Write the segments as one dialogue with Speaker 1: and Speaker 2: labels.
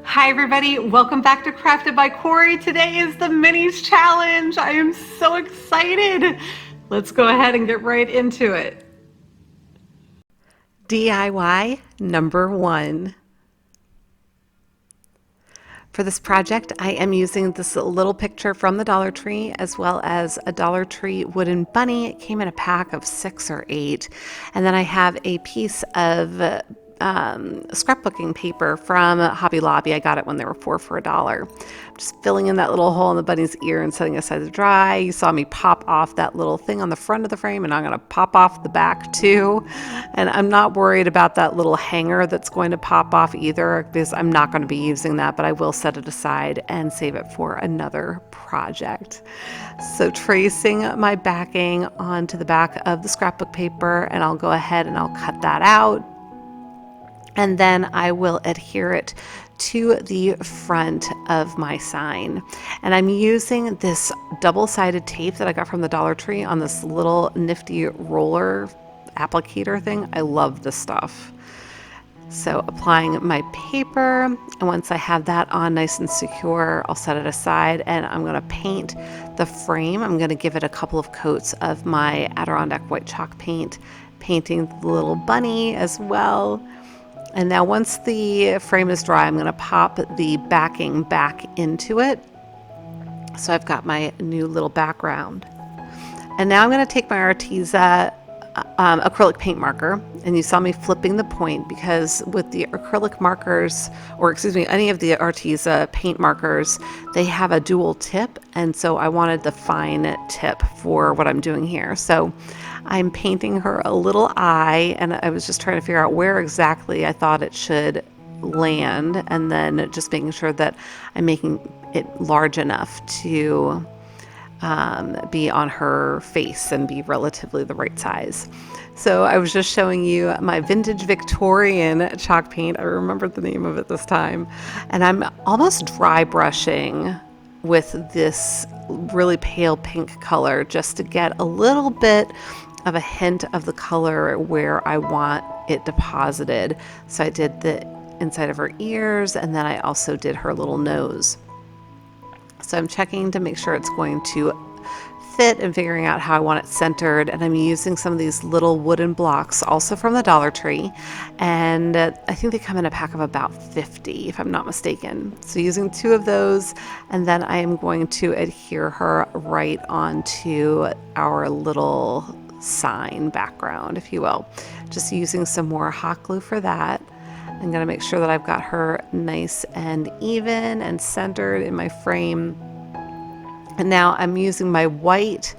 Speaker 1: Hi everybody, welcome back to Crafted by Corie. Today is the minis challenge. I am so excited. Let's go ahead and get right into it. DIY number 1. For this project, I am using this little picture from the Dollar Tree as well as a Dollar Tree wooden bunny. It came in a pack of 6 or 8. And then I have a piece of scrapbooking paper from Hobby Lobby. I got it when they were 4 for $1. I'm just filling in that little hole in the bunny's ear and setting it aside to dry. You saw me pop off that little thing on the front of the frame, and I'm going to pop off the back too. And I'm not worried about that little hanger that's going to pop off either, because I'm not going to be using that, but I will set it aside and save it for another project. So tracing my backing onto the back of the scrapbook paper, and I'll go ahead and I'll cut that out. And then I will adhere it to the front of my sign. And I'm using this double-sided tape that I got from the Dollar Tree on this little nifty roller applicator thing. I love this stuff. So applying my paper, and once I have that on nice and secure, I'll set it aside and I'm going to paint the frame. I'm going to give it a couple of coats of my Adirondack white chalk paint, painting the little bunny as well. And now once the frame is dry, I'm going to pop the backing back into it. So I've got my new little background. And now I'm going to take my ARTEZA acrylic paint marker, and you saw me flipping the point because with the acrylic markers, or excuse me, any of the ARTEZA paint markers, they have a dual tip, and so I wanted the fine tip for what I'm doing here. So I'm painting her a little eye, and I was just trying to figure out where exactly I thought it should land, and then just making sure that I'm making it large enough to be on her face and be relatively the right size. So I was just showing you my vintage Victorian chalk paint. I remembered the name of it this time. And I'm almost dry brushing with this really pale pink color just to get a little bit of a hint of the color where I want it deposited. So I did the inside of her ears, and then I also did her little nose. So I'm checking to make sure it's going to fit and figuring out how I want it centered, and I'm using some of these little wooden blocks also from the Dollar Tree, and I think they come in a pack of about 50 if I'm not mistaken. So using 2 of those, and then I am going to adhere her right onto our little sign background, if you will. Just using some more hot glue for that. I'm going to make sure that I've got her nice and even and centered in my frame. And now I'm using my white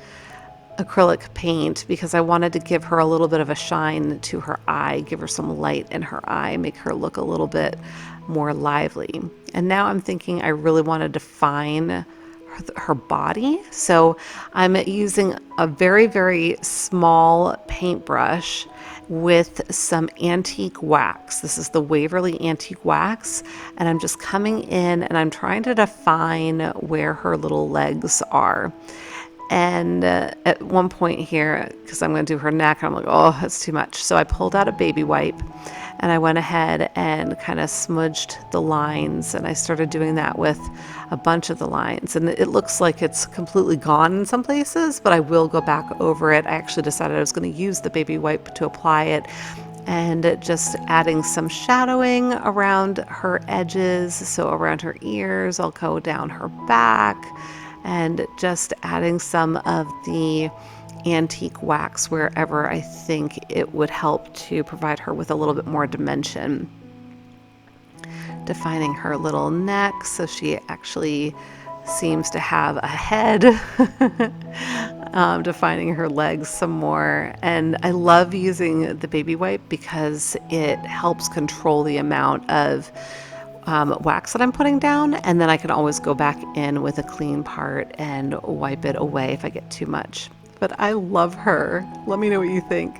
Speaker 1: acrylic paint because I wanted to give her a little bit of a shine to her eye, give her some light in her eye, make her look a little bit more lively. And now I'm thinking I really want to define her body. So I'm using a very, very small paintbrush with some antique wax. This is the Waverly antique wax, and I'm just coming in and I'm trying to define where her little legs are. And at one point here, because I'm going to do her neck, I'm like, oh, that's too much. So I pulled out a baby wipe and I went ahead and kind of smudged the lines, and I started doing that with a bunch of the lines. And it looks like it's completely gone in some places, but I will go back over it. I actually decided I was going to use the baby wipe to apply it, and just adding some shadowing around her edges. So around her ears, I'll go down her back, and just adding some of the antique wax wherever I think it would help to provide her with a little bit more dimension. Defining her little neck so she actually seems to have a head. Defining her legs some more. And I love using the baby wipe because it helps control the amount of wax that I'm putting down, and then I can always go back in with a clean part and wipe it away if I get too much. But I love her. Let me know what you think.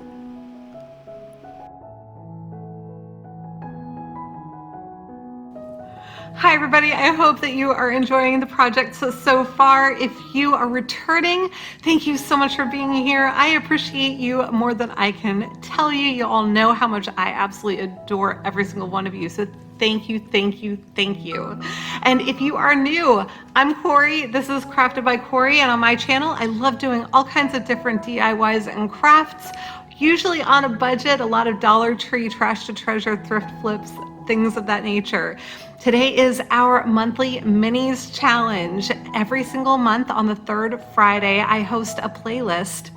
Speaker 1: Hi everybody, I hope that you are enjoying the project so far. If you are returning, thank you so much for being here. I appreciate you more than I can tell you. You all know how much I absolutely adore every single one of you. So thank you, thank you, thank you. And if you are new, I'm Corie. This is Crafted by Corie, and on my channel, I love doing all kinds of different DIYs and crafts, usually on a budget, a lot of Dollar Tree, trash to treasure, thrift flips, things of that nature. Today is our monthly minis challenge. Every single month on the third Friday, I host a playlist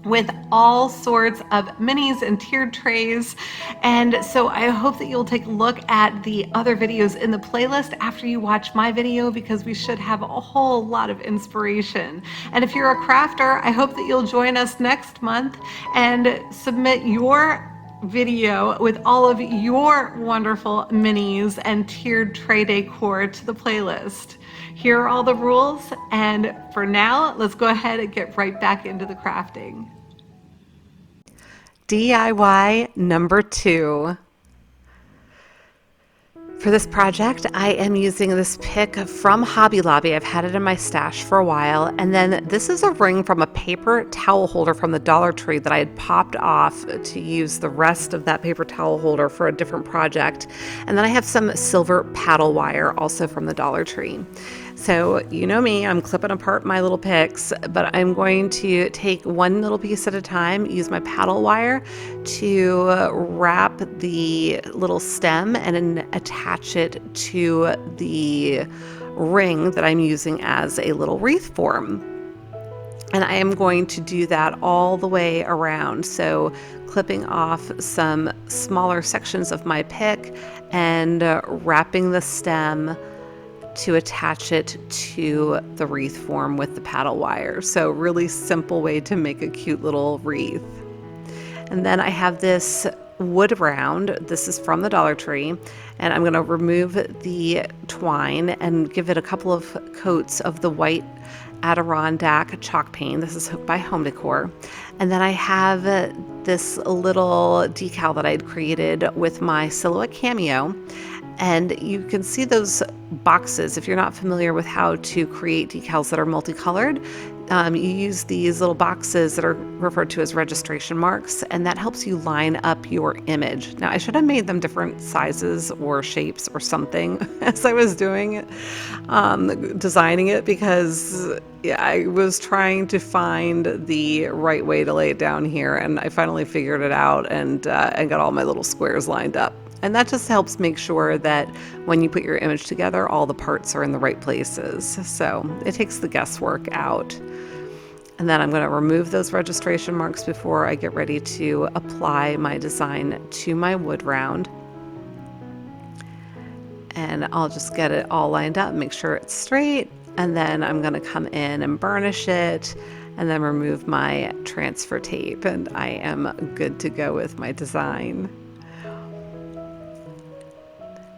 Speaker 1: with all sorts of minis and tiered trays. And so I hope that you'll take a look at the other videos in the playlist after you watch my video, because we should have a whole lot of inspiration. And if you're a crafter, I hope that you'll join us next month and submit your video with all of your wonderful minis and tiered tray decor to the playlist. Here are all the rules, and for now, let's go ahead and get right back into the crafting. DIY number 2. For this project, I am using this pick from Hobby Lobby. I've had it in my stash for a while. And then this is a ring from a paper towel holder from the Dollar Tree that I had popped off to use the rest of that paper towel holder for a different project. And then I have some silver paddle wire also from the Dollar Tree. So you know me, I'm clipping apart my little picks, but I'm going to take one little piece at a time, use my paddle wire to wrap the little stem and then attach it to the ring that I'm using as a little wreath form. And I am going to do that all the way around. So clipping off some smaller sections of my pick and wrapping the stem to attach it to the wreath form with the paddle wire. So really simple way to make a cute little wreath. And then I have this wood round. This is from the Dollar Tree, and I'm going to remove the twine and give it a couple of coats of the white Adirondack chalk paint. This is by Home Decor. And then I have this little decal that I had created with my Silhouette Cameo. And you can see those boxes. If you're not familiar with how to create decals that are multicolored, you use these little boxes that are referred to as registration marks, and that helps you line up your image. Now, I should have made them different sizes or shapes or something as I was doing it, designing it, because I was trying to find the right way to lay it down here, and I finally figured it out and got all my little squares lined up. And that just helps make sure that when you put your image together, all the parts are in the right places. So it takes the guesswork out. And then I'm going to remove those registration marks before I get ready to apply my design to my wood round. And I'll just get it all lined up, make sure it's straight. And then I'm going to come in and burnish it and then remove my transfer tape. And I am good to go with my design.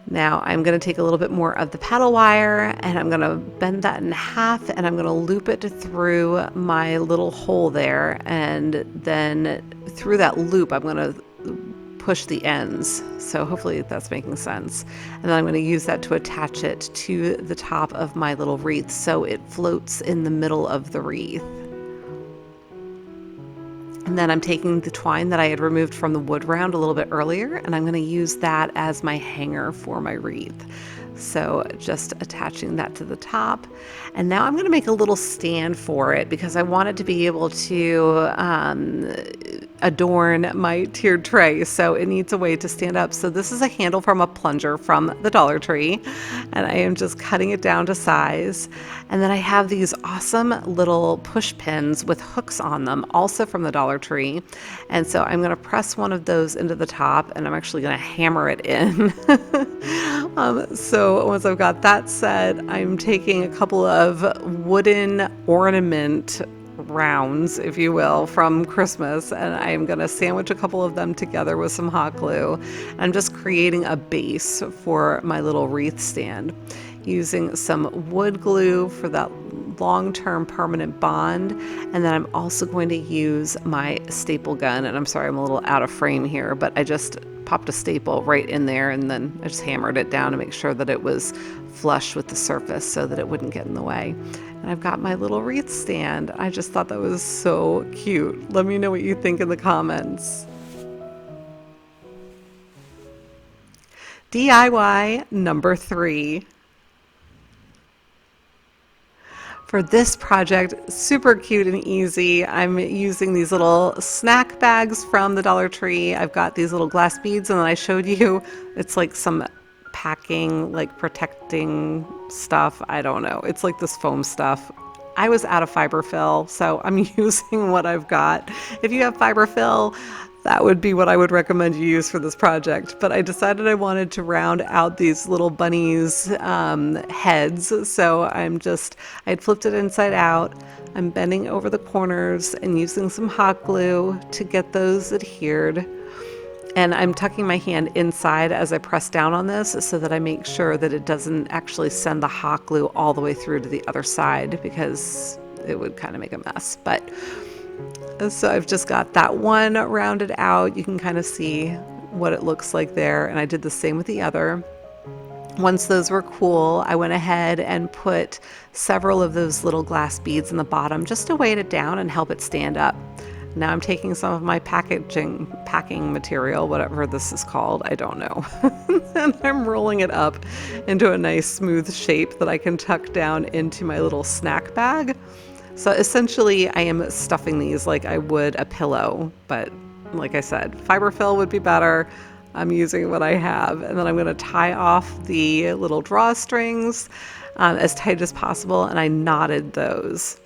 Speaker 1: Now I'm going to take a little bit more of the paddle wire and I'm going to bend that in half, and I'm going to loop it through my little hole there, and then through that loop I'm going to push the ends. So hopefully that's making sense. And then I'm going to use that to attach it to the top of my little wreath so it floats in the middle of the wreath. And then I'm taking the twine that I had removed from the wood round a little bit earlier, and I'm going to use that as my hanger for my wreath. So just attaching that to the top. And now I'm going to make a little stand for it because I want it to be able to adorn my tiered tray. So it needs a way to stand up. So this is a handle from a plunger from the Dollar Tree, and I am just cutting it down to size. And then I have these awesome little push pins with hooks on them, also from the Dollar Tree. And so I'm going to press one of those into the top, and I'm actually going to hammer it in. So once I've got that set, I'm taking a couple of wooden ornament rounds, if you will, from Christmas, and I'm going to sandwich a couple of them together with some hot glue. I'm just creating a base for my little wreath stand, using some wood glue for that long-term permanent bond. And then I'm also going to use my staple gun, and I'm sorry I'm a little out of frame here, but I just popped a staple right in there, and then I just hammered it down to make sure that it was flush with the surface so that it wouldn't get in the way. And I've got my little wreath stand. I just thought that was so cute. Let me know what you think in the comments. DIY number 3. For this project, super cute and easy, I'm using these little snack bags from the Dollar Tree. I've got these little glass beads, and then I showed you, it's like some packing, like protecting stuff. I don't know. It's like this foam stuff. I was out of fiberfill, so I'm using what I've got. If you have fiberfill, that would be what I would recommend you use for this project. But I decided I wanted to round out these little bunnies' heads. So I had flipped it inside out. I'm bending over the corners and using some hot glue to get those adhered. And I'm tucking my hand inside as I press down on this so that I make sure that it doesn't actually send the hot glue all the way through to the other side, because it would kind of make a mess. But so I've just got that one rounded out. You can kind of see what it looks like there. And I did the same with the other. Once those were cool, I went ahead and put several of those little glass beads in the bottom just to weight it down and help it stand up. Now I'm taking some of my packing material, whatever this is called, I don't know, and I'm rolling it up into a nice smooth shape that I can tuck down into my little snack bag. So essentially I am stuffing these like I would a pillow, but like I said, fiberfill would be better. I'm using what I have, and then I'm going to tie off the little drawstrings as tight as possible, and I knotted those.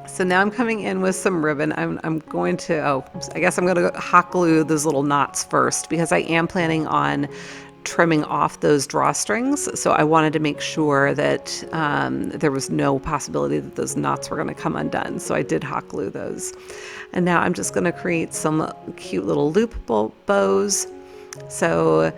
Speaker 1: So now I'm coming in with some ribbon. I'm going to, I guess I'm going to hot glue those little knots first, because I am planning on trimming off those drawstrings. So I wanted to make sure that there was no possibility that those knots were going to come undone. So I did hot glue those. And now I'm just going to create some cute little loop bows. So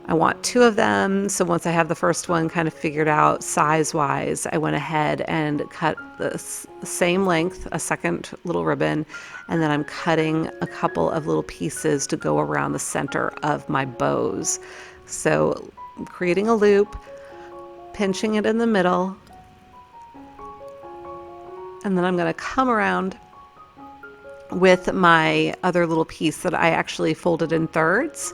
Speaker 1: I want 2 of them. So once I have the first one kind of figured out size-wise, I went ahead and cut the same length, a second little ribbon, and then I'm cutting a couple of little pieces to go around the center of my bows. So I'm creating a loop, pinching it in the middle, and then I'm going to come around with my other little piece that I actually folded in thirds,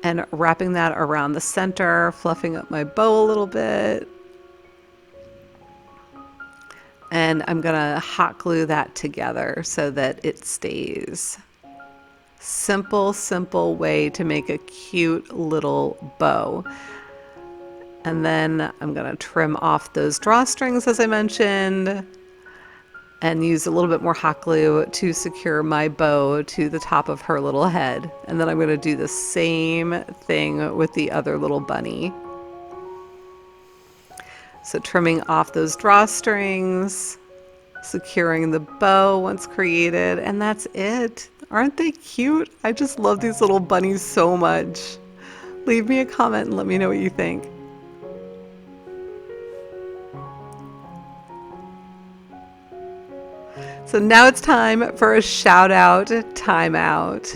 Speaker 1: and wrapping that around the center, fluffing up my bow a little bit. And I'm gonna hot glue that together so that it stays. Simple, simple way to make a cute little bow. And then I'm gonna trim off those drawstrings, as I mentioned, and use a little bit more hot glue to secure my bow to the top of her little head. And then I'm going to do the same thing with the other little bunny. So trimming off those drawstrings, securing the bow once created, and that's it. Aren't they cute? I just love these little bunnies so much. Leave me a comment and let me know what you think. So now it's time for a shout out timeout.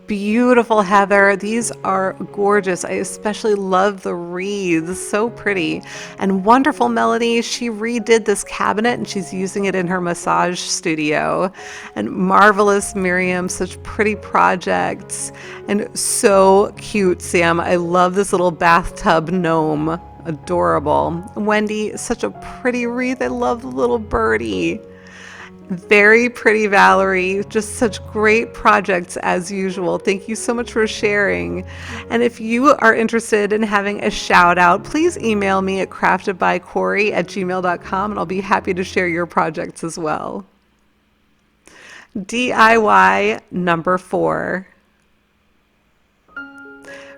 Speaker 1: Beautiful Heather, these are gorgeous. I especially love the wreaths, so pretty. And wonderful Melody, she redid this cabinet and she's using it in her massage studio. And marvelous Miriam, such pretty projects. And so cute, Sam. I love this little bathtub gnome. Adorable. Wendy, such a pretty wreath. I love the little birdie. Very pretty Valerie. Just such great projects as usual. Thank you so much for sharing. And if you are interested in having a shout out, please email me at craftedbycorie@gmail.com and I'll be happy to share your projects as well. DIY number 4.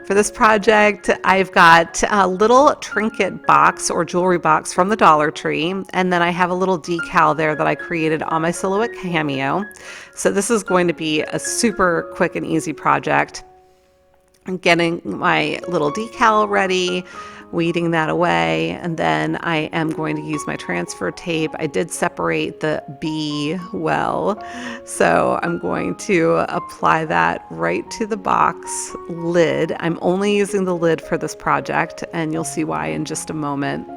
Speaker 1: For this project, I've got a little trinket box or jewelry box from the Dollar Tree, and then I have a little decal there that I created on my Silhouette Cameo. So this is going to be a super quick and easy project. I'm getting my little decal ready, weeding that away, and then I am going to use my transfer tape. I did separate the B well, so I'm going to apply that right to the box lid. I'm only using the lid for this project, and you'll see why in just a moment.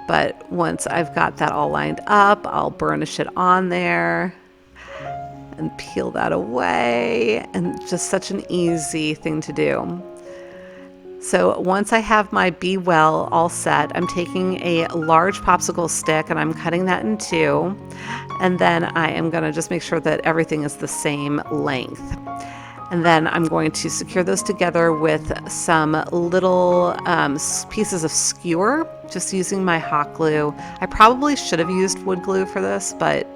Speaker 1: But once I've got that all lined up, I'll burnish it on there and peel that away, and just such an easy thing to do. So once I have my Be Well all set, I'm taking a large popsicle stick and I'm cutting that in two, and then I am going to just make sure that everything is the same length. And then I'm going to secure those together with some little pieces of skewer, just using my hot glue. I probably should have used wood glue for this, but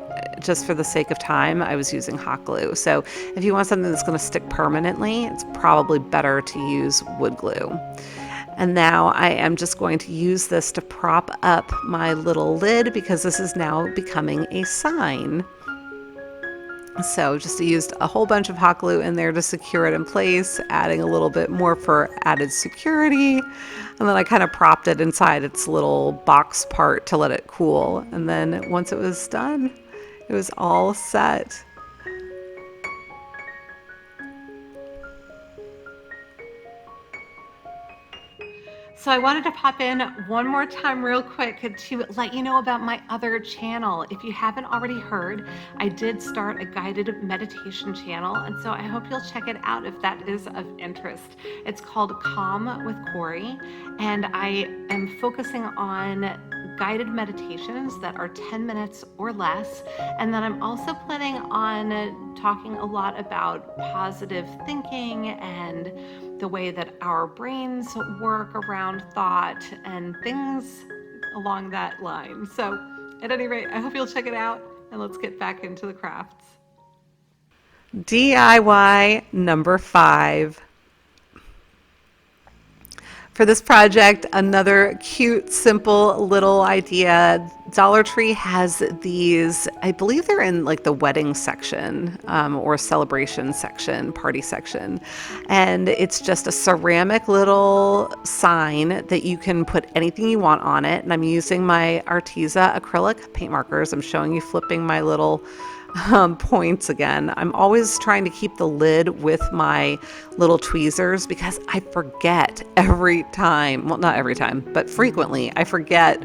Speaker 1: just for the sake of time, I was using hot glue. So if you want something that's going to stick permanently, it's probably better to use wood glue. And now I am just going to use this to prop up my little lid, because this is now becoming a sign. So just used a whole bunch of hot glue in there to secure it in place, adding a little bit more for added security. And then I kind of propped it inside its little box part to let it cool. And then once it was done, it was all set. So I wanted to pop in one more time real quick to let you know about my other channel. If you haven't already heard, I did start a guided meditation channel, and so I hope you'll check it out if that is of interest. It's called Calm with Corie, and I am focusing on guided meditations that are 10 minutes or less. And then I'm also planning on talking a lot about positive thinking and the way that our brains work around thought and things along that line. So at any rate, I hope you'll check it out, and let's get back into the crafts. DIY number 5. For this project, another cute, simple little idea. Dollar Tree has these, I believe they're in like the wedding section or celebration section, party section. And it's just a ceramic little sign that you can put anything you want on it. And I'm using my ARTEZA acrylic paint markers. I'm showing you flipping my little points again. I'm always trying to keep the lid with my little tweezers, because I forget every time, well, not every time, but frequently I forget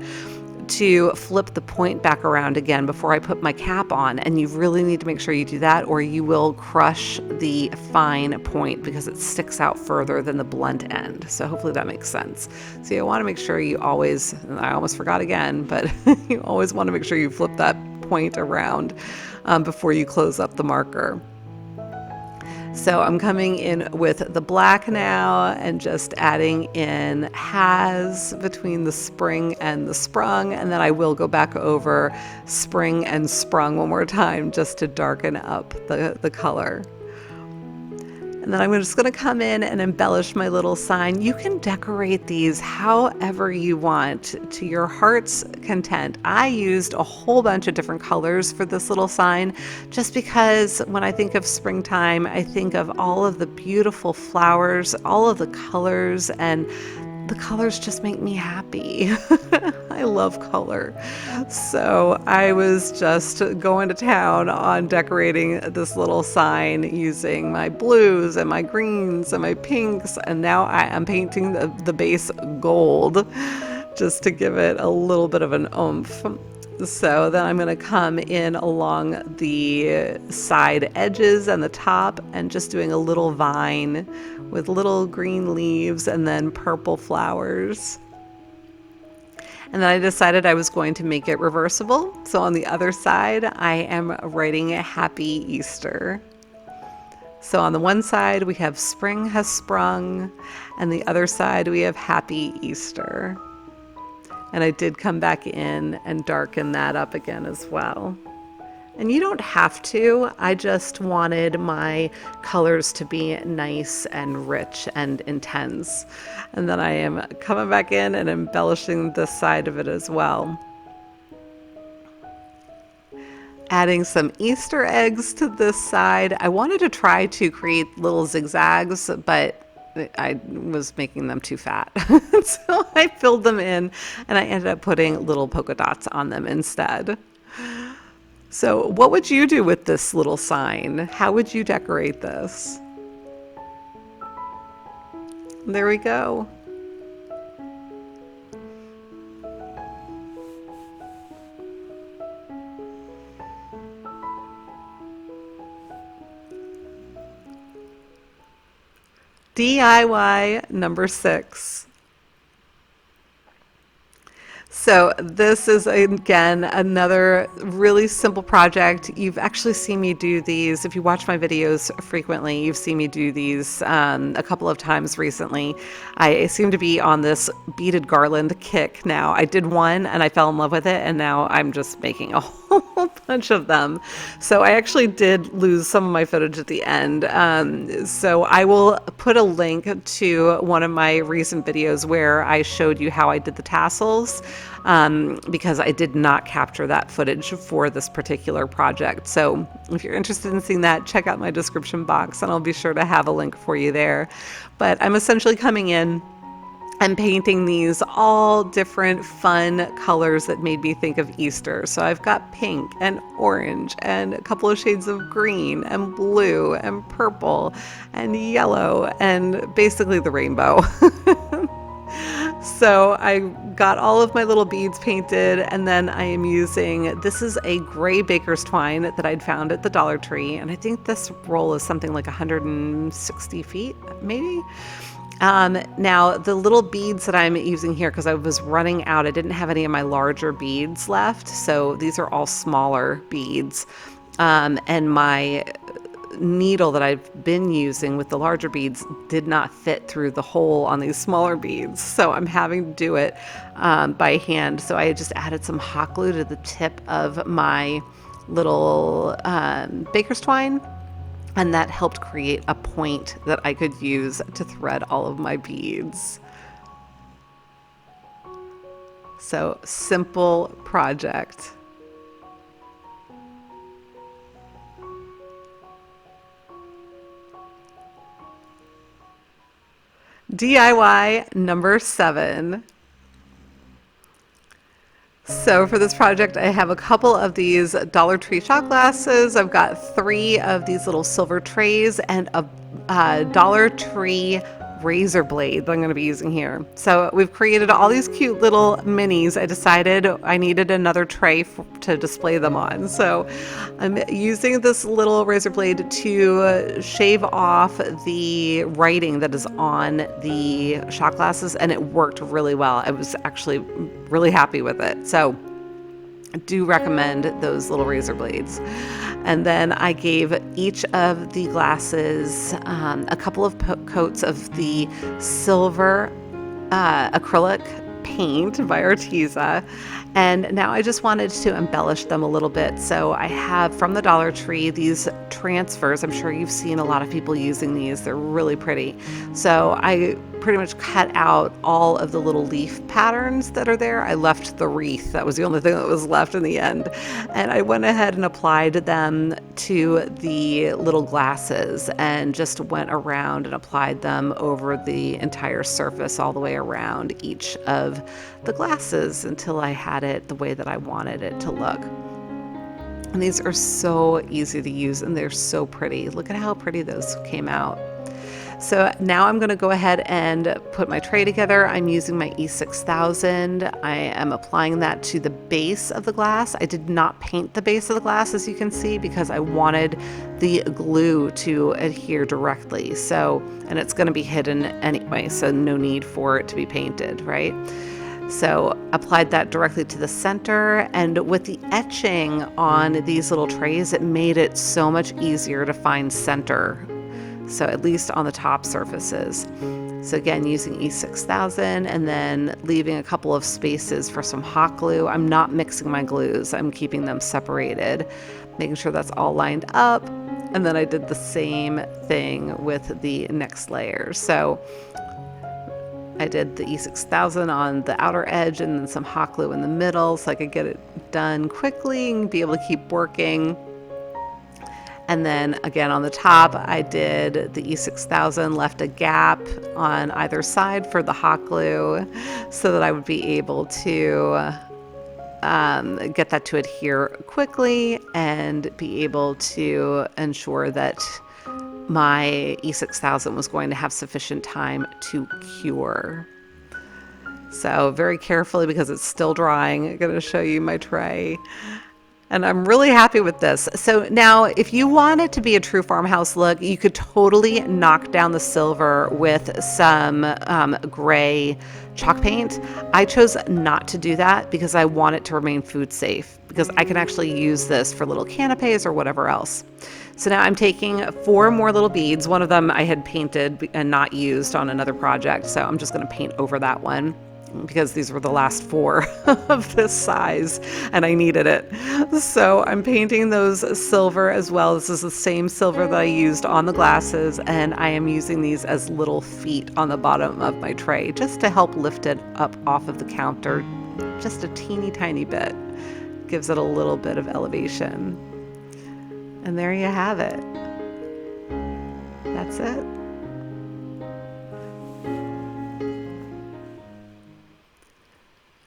Speaker 1: to flip the point back around again before I put my cap on. And you really need to make sure you do that, or you will crush the fine point, because it sticks out further than the blunt end. So hopefully that makes sense. So you want to make sure you always, and I almost forgot again, but you always want to make sure you flip that point around before you close up the marker. So I'm coming in with the black now and just adding in has between the spring and the sprung, and then I will go back over spring and sprung one more time just to darken up the color. And then I'm just going to come in and embellish my little sign. You can decorate these however you want, to your heart's content. I used a whole bunch of different colors for this little sign, just because when I think of springtime, I think of all of the beautiful flowers, all of the colors, and the colors just make me happy. I love color. So I was just going to town on decorating this little sign using my blues and my greens and my pinks. And now I am painting the base gold just to give it a little bit of an oomph. So then I'm going to come in along the side edges and the top and just doing a little vine with little green leaves and then purple flowers. And then I decided I was going to make it reversible. So on the other side, I am writing Happy Easter. So on the one side, we have spring has sprung, and the other side, we have Happy Easter. And I did come back in and darken that up again as well. And you don't have to. I just wanted my colors to be nice and rich and intense. And then I am coming back in and embellishing this side of it as well. Adding some Easter eggs to this side. I wanted to try to create little zigzags, but I was making them too fat. So I filled them in and I ended up putting little polka dots on them instead. So what would you do with this little sign? How would you decorate this? There we go. DIY number 6. So this is, again, another really simple project. You've actually seen me do these. If you watch my videos frequently, you've seen me do these a couple of times recently. I seem to be on this beaded garland kick now. I did one and I fell in love with it, and now I'm just making a whole bunch of them. So I actually did lose some of my footage at the end. So I will put a link to one of my recent videos where I showed you how I did the tassels. Because I did not capture that footage for this particular project. So if you're interested in seeing that, check out my description box and I'll be sure to have a link for you there. But I'm essentially coming in and painting these all different fun colors that made me think of Easter. So I've got pink and orange and a couple of shades of green and blue and purple and yellow and basically the rainbow. So I got all of my little beads painted, and then I am using, this is a gray baker's twine that I'd found at the Dollar Tree, and I think this roll is something like 160 feet, maybe. Now the little beads that I'm using here, because I was running out, I didn't have any of my larger beads left, so these are all smaller beads, and my needle that I've been using with the larger beads did not fit through the hole on these smaller beads, so I'm having to do it by hand. So I just added some hot glue to the tip of my little baker's twine, and that helped create a point that I could use to thread all of my beads. So simple project. DIY number 7. So for this project, I have a couple of these Dollar Tree shot glasses. I've got 3 of these little silver trays and a Dollar Tree razor blade that I'm going to be using here. So we've created all these cute little minis. I decided I needed another tray to display them on. So I'm using this little razor blade to shave off the writing that is on the shot glasses, and it worked really well. I was actually really happy with it. So I do recommend those little razor blades. And then I gave each of the glasses a couple of coats of the silver acrylic paint by ARTEZA. And now I just wanted to embellish them a little bit. So I have from the Dollar Tree these transfers. I'm sure you've seen a lot of people using these. They're really pretty. So I pretty much cut out all of the little leaf patterns that are there. I left the wreath. That was the only thing that was left in the end. And I went ahead and applied them to the little glasses and just went around and applied them over the entire surface all the way around each of the glasses until I had it the way that I wanted it to look. And these are so easy to use and they're so pretty. Look at how pretty those came out. So now I'm going to go ahead and put my tray together. I'm using my E6000. I am applying that to the base of the glass. I did not paint the base of the glass, as you can see, because I wanted the glue to adhere directly. So, and it's going to be hidden anyway, so no need for it to be painted, right? So applied that directly to the center, and with the etching on these little trays, it made it so much easier to find center. So at least on the top surfaces. So again, using E6000 and then leaving a couple of spaces for some hot glue. I'm not mixing my glues. I'm keeping them separated, making sure that's all lined up. And then I did the same thing with the next layer. So I did the E6000 on the outer edge and then some hot glue in the middle so I could get it done quickly and be able to keep working. And then again on the top, I did the E6000, left a gap on either side for the hot glue so that I would be able to get that to adhere quickly and be able to ensure that my E6000 was going to have sufficient time to cure. So very carefully, because it's still drying, I'm going to show you my tray. And I'm really happy with this. So now, if you want it to be a true farmhouse look, you could totally knock down the silver with some gray chalk paint. I chose not to do that because I want it to remain food safe, because I can actually use this for little canapes or whatever else. So now I'm taking 4 more little beads. One of them I had painted and not used on another project, so I'm just going to paint over that one, because these were the last 4 of this size and I needed it. So I'm painting those silver as well. This is the same silver that I used on the glasses, and I am using these as little feet on the bottom of my tray just to help lift it up off of the counter just a teeny tiny bit. Gives it a little bit of elevation. And there you have it. That's it.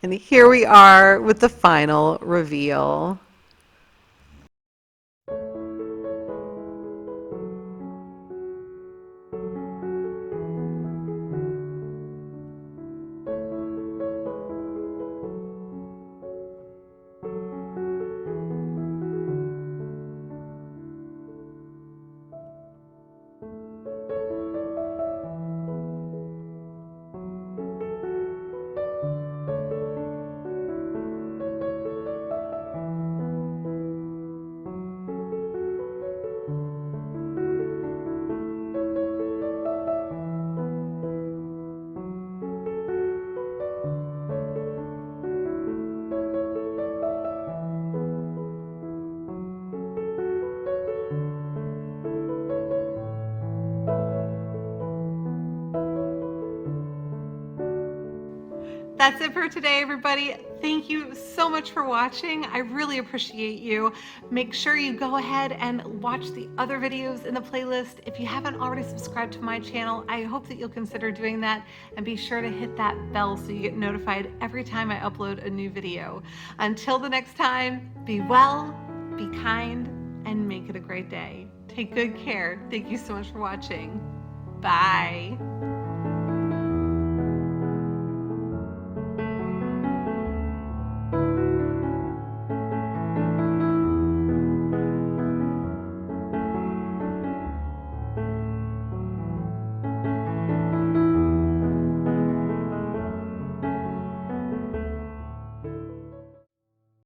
Speaker 1: And here we are with the final reveal. That's it for today, everybody. Thank you so much for watching. I really appreciate you. Make sure you go ahead and watch the other videos in the playlist. If you haven't already subscribed to my channel, I hope that you'll consider doing that, and be sure to hit that bell so you get notified every time I upload a new video. Until the next time, be well, be kind, and make it a great day. Take good care. Thank you so much for watching. Bye.